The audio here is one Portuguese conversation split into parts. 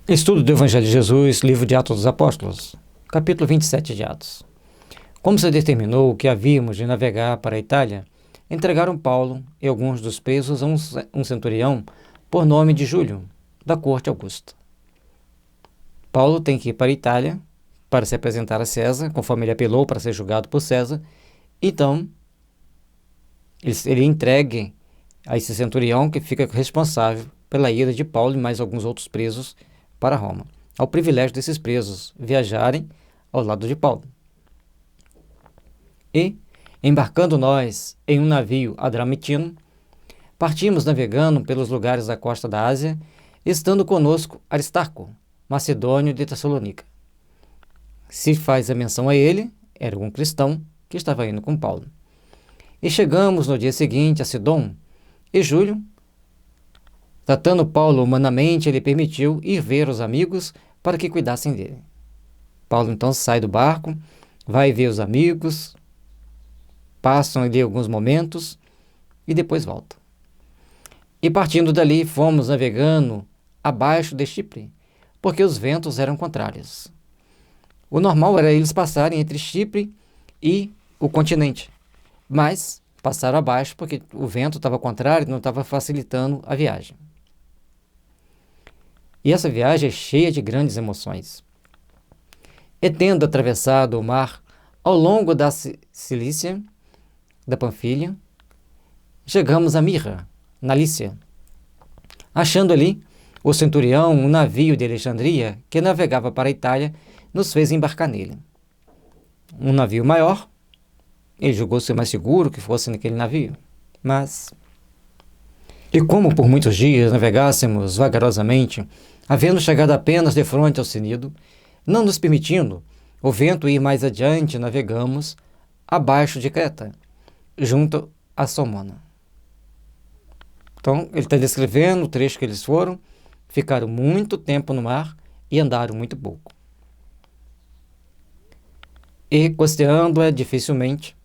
Estudo do Evangelho de Jesus, livro de Atos dos Apóstolos, capítulo 27 de Atos. Como se determinou que havíamos de navegar para a Itália, entregaram Paulo e alguns dos presos a um centurião por nome de Júlio, da corte Augusta. Paulo tem que ir para a Itália para se apresentar a César, conforme ele apelou para ser julgado por César. Então, ele entregue a esse centurião que fica responsável pela ida de Paulo e mais alguns outros presos para Roma, ao privilégio desses presos viajarem ao lado de Paulo. E, embarcando nós em um navio adramitino, partimos navegando pelos lugares da costa da Ásia, estando conosco Aristarco, macedônio de Tessalônica. Se faz a menção a ele, era um cristão que estava indo com Paulo. E chegamos no dia seguinte a Sidom, e Júlio, tratando Paulo humanamente, ele permitiu ir ver os amigos para que cuidassem dele. Paulo então sai do barco, vai ver os amigos, passam ali alguns momentos e depois volta. E partindo dali, fomos navegando abaixo de Chipre, porque os ventos eram contrários. O normal era eles passarem entre Chipre e o continente, mas passaram abaixo porque o vento estava contrário e não estava facilitando a viagem. E essa viagem é cheia de grandes emoções. E tendo atravessado o mar ao longo da Cilícia, da Panfilha, chegamos a Mirra, na Lícia, achando ali o centurião, um navio de Alexandria que navegava para a Itália, nos fez embarcar nele. Um navio maior, ele julgou ser mais seguro que fosse naquele navio, mas... E como por muitos dias navegássemos vagarosamente, havendo chegado apenas de frente ao Cnido, não nos permitindo o vento ir mais adiante, navegamos abaixo de Creta, junto a Salmona. Então, ele está descrevendo o trecho que eles foram, ficaram muito tempo no mar e andaram muito pouco. E, costeando-a dificilmente,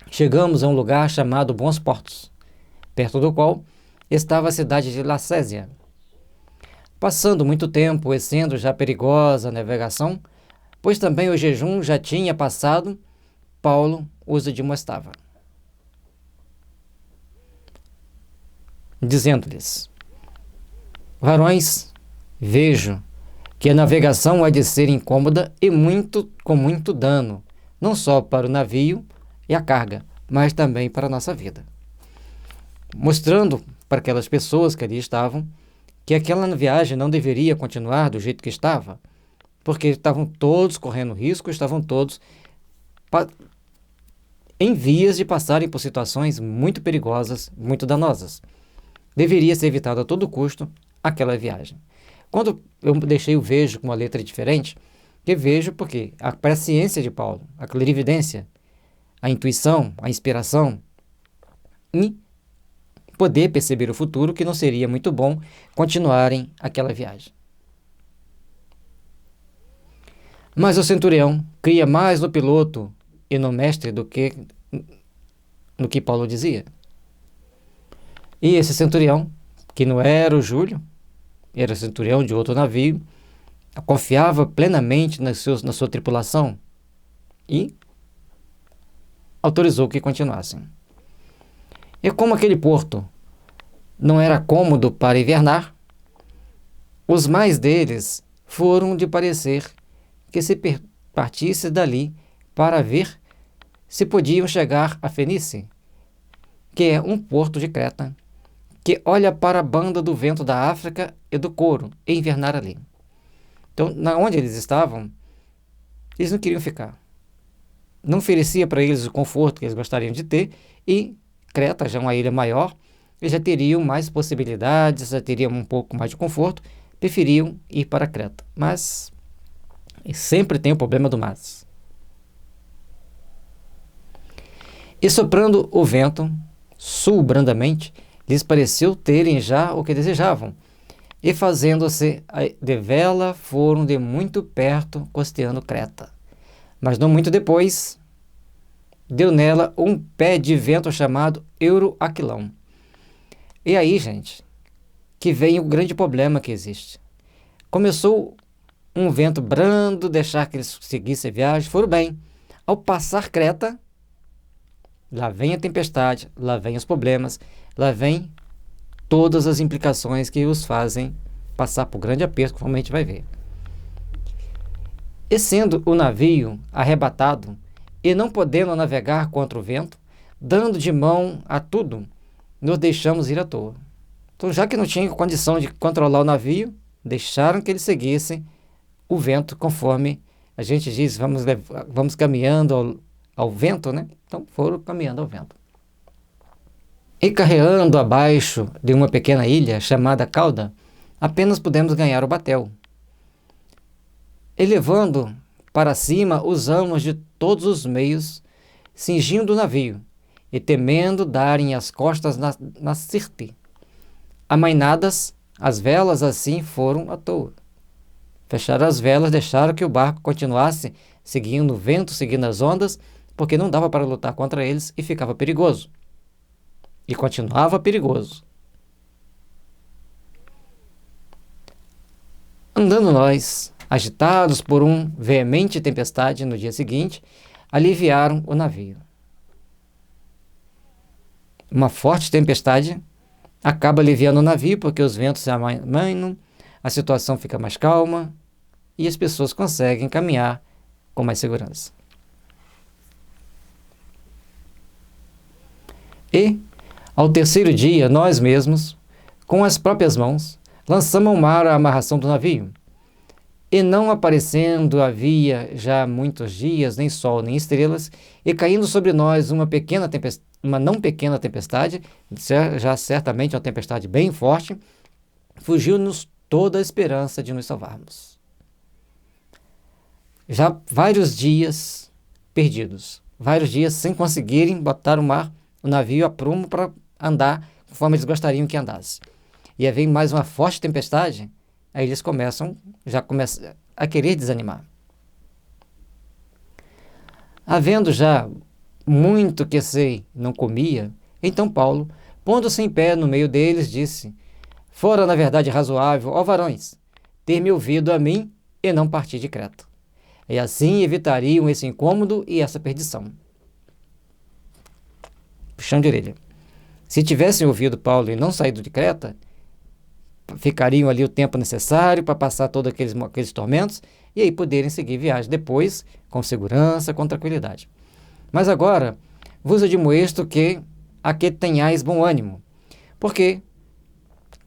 chegamos a um lugar chamado Bons Portos, perto do qual estava a cidade de Lacésia. Passando muito tempo e sendo já perigosa a navegação, pois também o jejum já tinha passado, Paulo os admoestava, dizendo-lhes: varões, vejo que a navegação há de ser incômoda e com muito dano, não só para o navio e a carga, mas também para a nossa vida. Mostrando para aquelas pessoas que ali estavam que aquela viagem não deveria continuar do jeito que estava, porque estavam todos correndo risco, estavam todos em vias de passarem por situações muito perigosas, muito danosas. Deveria ser evitado a todo custo aquela viagem. Quando eu deixei o vejo com uma letra diferente, que vejo porque a presciência de Paulo, a clarividência, a intuição, a inspiração, e poder perceber o futuro, que não seria muito bom continuarem aquela viagem. Mas o centurião cria mais no piloto e no mestre do que no que Paulo dizia. E esse centurião, que não era o Júlio, era centurião de outro navio, confiava plenamente na sua tripulação e autorizou que continuassem. E como aquele porto não era cômodo para invernar, os mais deles foram de parecer que se partisse dali para ver se podiam chegar a Fenice, que é um porto de Creta, que olha para a banda do vento da África e do Coro, e invernar ali. Então, na onde eles estavam, eles não queriam ficar. Não oferecia para eles o conforto que eles gostariam de ter, e Creta, já uma ilha maior, eles já teriam mais possibilidades, já teriam um pouco mais de conforto, preferiam ir para Creta. Mas sempre tem o problema do mas. E soprando o vento, sul brandamente, lhes pareceu terem já o que desejavam, e fazendo-se de vela, foram de muito perto costeando Creta. Mas não muito depois, deu nela um pé de vento chamado Euroaquilão. E aí, gente, que vem o grande problema que existe. Começou um vento brando, deixar que eles seguissem a viagem, foram bem. Ao passar Creta, lá vem a tempestade, lá vem os problemas, lá vem todas as implicações que os fazem passar por grande aperto, como a gente vai ver. E sendo o navio arrebatado, e não podendo navegar contra o vento, dando de mão a tudo, nos deixamos ir à toa. Então, já que não tinha condição de controlar o navio, deixaram que eles seguissem o vento, conforme a gente diz, vamos caminhando ao vento, né? Então, foram caminhando ao vento. E carreando abaixo de uma pequena ilha chamada Cauda, apenas pudemos ganhar o batel. E levando para cima, usamos de todos os meios, cingindo o navio, e temendo darem as costas na Sirte. Amainadas, as velas assim foram à toa. Fecharam as velas, deixaram que o barco continuasse seguindo o vento, seguindo as ondas, porque não dava para lutar contra eles e ficava perigoso. E continuava perigoso. Andando nós, agitados por uma veemente tempestade no dia seguinte, aliviaram o navio. Uma forte tempestade acaba aliviando o navio porque os ventos se amainam, a situação fica mais calma e as pessoas conseguem caminhar com mais segurança. E, ao terceiro dia, nós mesmos, com as próprias mãos, lançamos ao mar a amarração do navio. E não aparecendo havia já muitos dias, nem sol, nem estrelas, e caindo sobre nós uma não pequena tempestade, já certamente uma tempestade bem forte, fugiu-nos toda a esperança de nos salvarmos. Já vários dias perdidos, vários dias sem conseguirem botar o navio a prumo para andar conforme eles gostariam que andasse. E aí vem mais uma forte tempestade, aí eles começam a querer desanimar. Havendo já muito que sei não comia, então Paulo, pondo-se em pé no meio deles, disse: fora na verdade razoável, ó varões, ter me ouvido a mim e não partir de Creta. E assim evitariam esse incômodo e essa perdição. Puxão de orelha. Se tivessem ouvido Paulo e não saído de Creta, ficariam ali o tempo necessário para passar todos aqueles tormentos e aí poderem seguir viagem depois com segurança, com tranquilidade. Mas agora vos admoesto que aqui tenhais bom ânimo, porque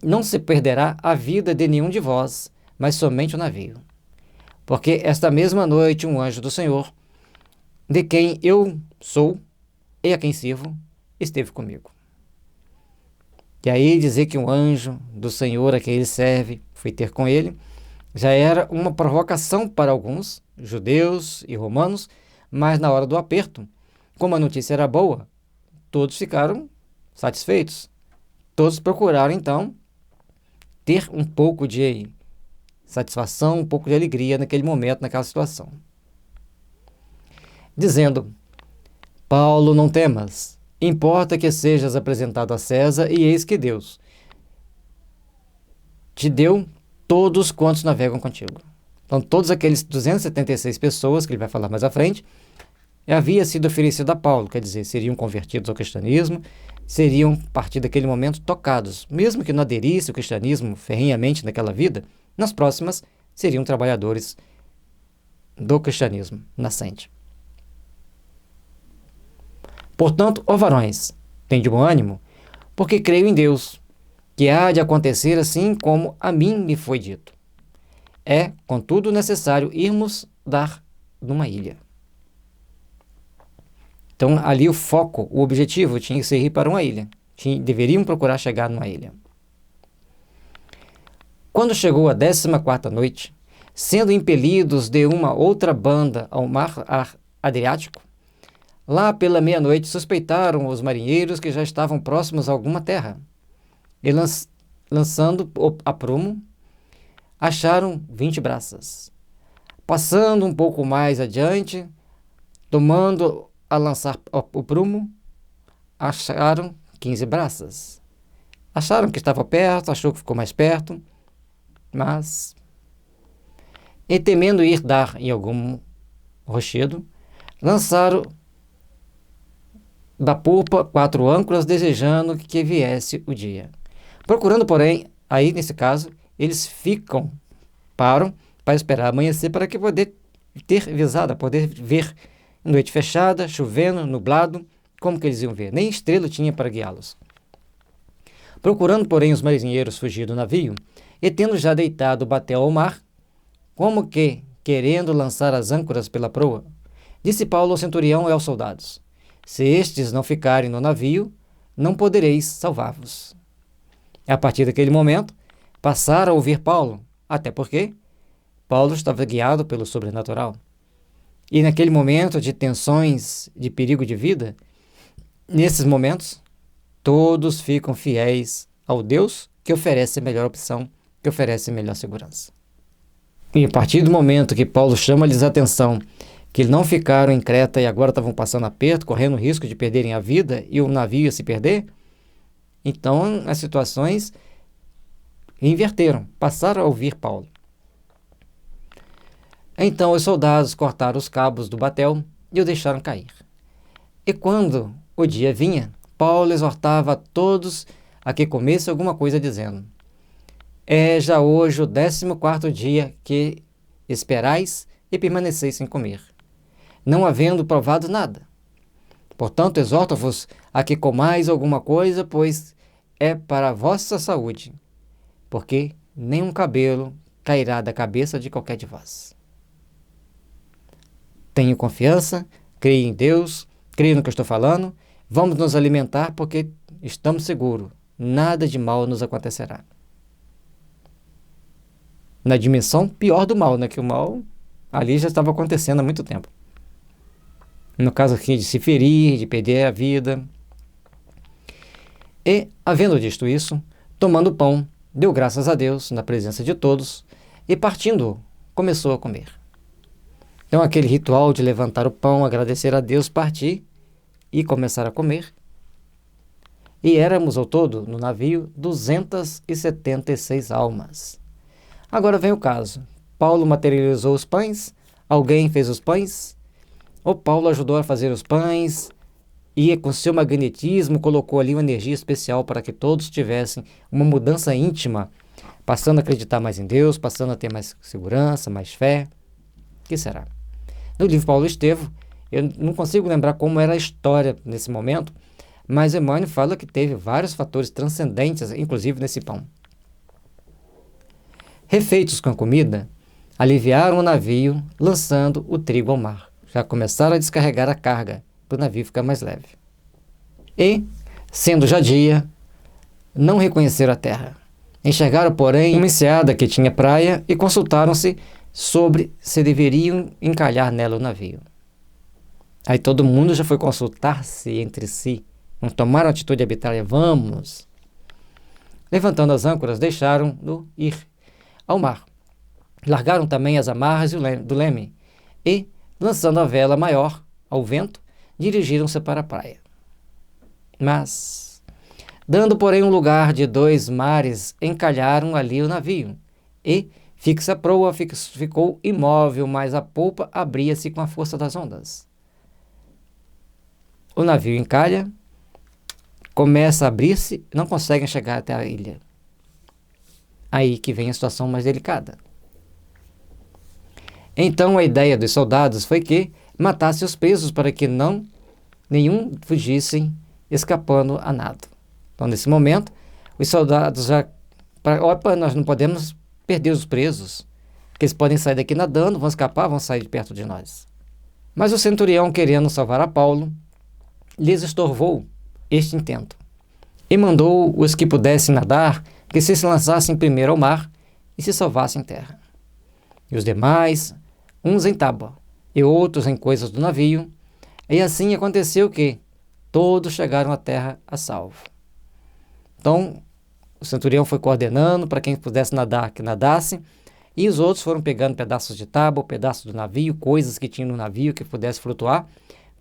não se perderá a vida de nenhum de vós, mas somente o navio. Porque esta mesma noite um anjo do Senhor, de quem eu sou e a quem sirvo, esteve comigo. E aí dizer que um anjo do Senhor a quem ele serve foi ter com ele, já era uma provocação para alguns, judeus e romanos, mas na hora do aperto, como a notícia era boa, todos ficaram satisfeitos. Todos procuraram, então, ter um pouco de satisfação, um pouco de alegria naquele momento, naquela situação. Dizendo: Paulo, não temas, importa que sejas apresentado a César, e eis que Deus te deu todos quantos navegam contigo. Então, todos aqueles 276 pessoas, que ele vai falar mais à frente, havia sido oferecido a Paulo, quer dizer, seriam convertidos ao cristianismo, seriam, a partir daquele momento, tocados. Mesmo que não aderisse ao cristianismo ferrenhamente naquela vida, nas próximas seriam trabalhadores do cristianismo nascente. Portanto, ó varões, tende bom ânimo, porque creio em Deus, que há de acontecer assim como a mim me foi dito. É, contudo, necessário irmos dar numa ilha. Então, ali o foco, o objetivo tinha que ser ir para uma ilha. Deveriam procurar chegar numa ilha. Quando chegou a 14ª noite, sendo impelidos de uma outra banda ao mar Adriático, lá pela meia-noite suspeitaram os marinheiros que já estavam próximos a alguma terra. E lançando a prumo, acharam 20 braças. Passando um pouco mais adiante, tomando a lançar o prumo, acharam 15 braças. Acharam que estava perto, achou que ficou mais perto, mas E temendo ir dar em algum rochedo, lançaram da popa 4 âncoras, desejando que viesse o dia. Procurando, porém, aí nesse caso, eles param para esperar amanhecer para que poder ter visada, poder ver noite fechada, chovendo, nublado, como que eles iam ver? Nem estrela tinha para guiá-los. Procurando, porém, os marinheiros fugir do navio, e tendo já deitado o batel ao mar, como que, querendo lançar as âncoras pela proa, disse Paulo ao centurião e aos soldados: se estes não ficarem no navio, não podereis salvar-vos. A partir daquele momento, passaram a ouvir Paulo, até porque Paulo estava guiado pelo sobrenatural. E naquele momento de tensões, de perigo de vida, nesses momentos, todos ficam fiéis ao Deus que oferece a melhor opção, que oferece a melhor segurança. E a partir do momento que Paulo chama-lhes a atenção, que não ficaram em Creta e agora estavam passando aperto, correndo o risco de perderem a vida e o navio ia se perder, então as situações inverteram, passaram a ouvir Paulo. Então os soldados cortaram os cabos do batel e o deixaram cair. E quando o dia vinha, Paulo exortava a todos a que comessem alguma coisa, dizendo: é já hoje o 14º dia que esperais e permaneceis sem comer, não havendo provado nada. Portanto, exorto-vos a que comais alguma coisa, pois é para a vossa saúde, porque nenhum cabelo cairá da cabeça de qualquer de vós. Tenho confiança, creio em Deus, creio no que eu estou falando, vamos nos alimentar porque estamos seguros, nada de mal nos acontecerá. Na dimensão pior do mal, né? Que o mal ali já estava acontecendo há muito tempo. No caso aqui de se ferir, de perder a vida. E, havendo dito isso, tomando o pão, deu graças a Deus na presença de todos e partindo, começou a comer. Então aquele ritual de levantar o pão, agradecer a Deus, partir e começar a comer. E éramos ao todo no navio 276 almas. Agora vem o caso. Paulo materializou os pães, alguém fez os pães, ou Paulo ajudou a fazer os pães e com seu magnetismo colocou ali uma energia especial para que todos tivessem uma mudança íntima, passando a acreditar mais em Deus, passando a ter mais segurança, mais fé. O que será? No livro Paulo Estevo, eu não consigo lembrar como era a história nesse momento, mas Emmanuel fala que teve vários fatores transcendentes, inclusive nesse pão. Refeitos com a comida, aliviaram o navio, lançando o trigo ao mar. Já começaram a descarregar a carga, para o navio ficar mais leve. E, sendo já dia, não reconheceram a terra. Enxergaram, porém, uma enseada que tinha praia e consultaram-se sobre se deveriam encalhar nela o navio. Aí todo mundo já foi consultar-se entre si. Não tomaram atitude arbitrária, vamos. Levantando as âncoras, deixaram-no ir ao mar. Largaram também as amarras do leme e, lançando a vela maior ao vento, dirigiram-se para a praia. Mas, dando porém um lugar de 2 mares, encalharam ali o navio e, fixa a proa, ficou imóvel, mas a polpa abria-se com a força das ondas. O navio encalha, começa a abrir-se, não conseguem chegar até a ilha. Aí que vem a situação mais delicada. Então a ideia dos soldados foi que matasse os presos para que nenhum fugissem escapando a nado. Então nesse momento, os soldados opa, nós não podemos perder os presos, porque eles podem sair daqui nadando, vão escapar, vão sair de perto de nós. Mas o centurião, querendo salvar a Paulo, lhes estorvou este intento e mandou os que pudessem nadar que se lançassem primeiro ao mar e se salvassem em terra. E os demais, uns em tábua e outros em coisas do navio, e assim aconteceu que todos chegaram à terra a salvo. Então, o centurião foi coordenando para quem pudesse nadar, que nadasse, e os outros foram pegando pedaços de tábua, pedaços do navio, coisas que tinham no navio que pudesse flutuar,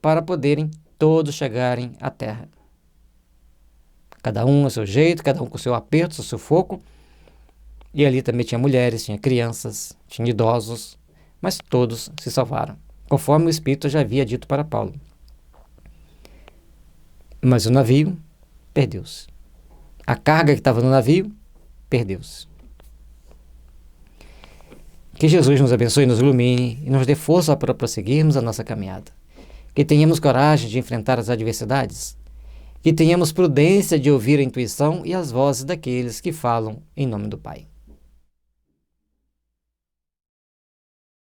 para poderem todos chegarem à terra. Cada um a seu jeito, cada um com o seu aperto, o seu sufoco, E ali também tinha mulheres, tinha crianças, tinha idosos, mas todos se salvaram, conforme o Espírito já havia dito para Paulo. Mas o navio perdeu-se. A carga que estava no navio perdeu-se. Que Jesus nos abençoe, nos ilumine e nos dê força para prosseguirmos a nossa caminhada. Que tenhamos coragem de enfrentar as adversidades. Que tenhamos prudência de ouvir a intuição e as vozes daqueles que falam em nome do Pai.